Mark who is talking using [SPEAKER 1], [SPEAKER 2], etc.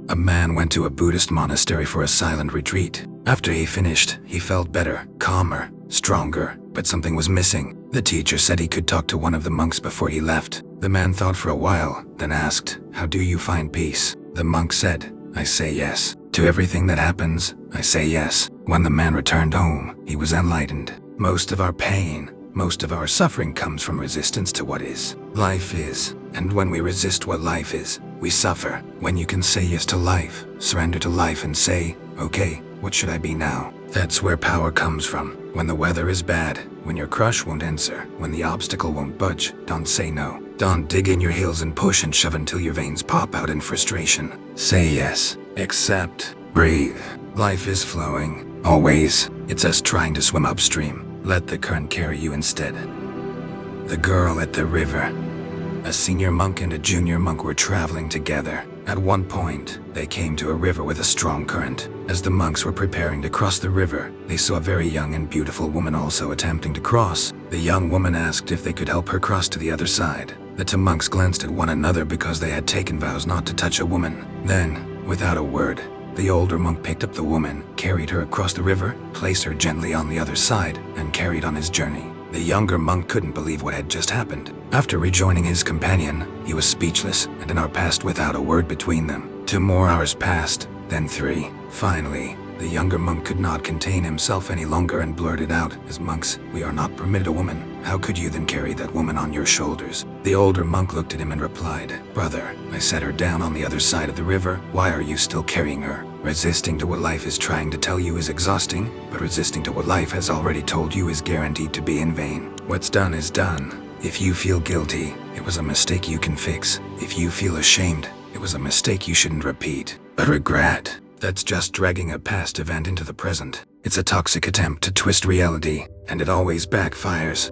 [SPEAKER 1] A man went to a Buddhist monastery for a silent retreat. After he finished, he felt better, calmer, stronger, but something was missing. The teacher said he could talk to one of the monks before he left. The man thought for a while, then asked, "How do you find peace?" The monk said, "I say yes. To everything that happens, I say yes." When the man returned home, he was enlightened. Most of our pain, most of our suffering comes from resistance to what is. Life is, and when we resist what life is, we suffer. When you can say yes to life, surrender to life and say, "Okay, what should I be now?" That's where power comes from. When the weather is bad, when your crush won't answer, when the obstacle won't budge, don't say no. Don't dig in your heels and push and shove until your veins pop out in frustration. Say yes. Accept. Breathe. Life is flowing. Always. It's us trying to swim upstream. Let the current carry you instead. The girl at the river. A senior monk and a junior monk were traveling together. At one point, they came to a river with a strong current. As the monks were preparing to cross the river, they saw a very young and beautiful woman also attempting to cross. The young woman asked if they could help her cross to the other side. The two monks glanced at one another because they had taken vows not to touch a woman. Then, without a word, the older monk picked up the woman, carried her across the river, placed her gently on the other side, and carried on his journey. The younger monk couldn't believe what had just happened. After rejoining his companion, he was speechless, and an hour passed without a word between them. 2 more hours passed, then 3. Finally, the younger monk could not contain himself any longer and blurted out, "As monks, we are not permitted a woman. How could you then carry that woman on your shoulders?" The older monk looked at him and replied, "Brother, I set her down on the other side of the river. Why are you still carrying her?" Resisting to what life is trying to tell you is exhausting, but resisting to what life has already told you is guaranteed to be in vain. What's done is done. If you feel guilty, it was a mistake you can fix. If you feel ashamed, it was a mistake you shouldn't repeat. But regret, that's just dragging a past event into the present. It's a toxic attempt to twist reality, and it always backfires.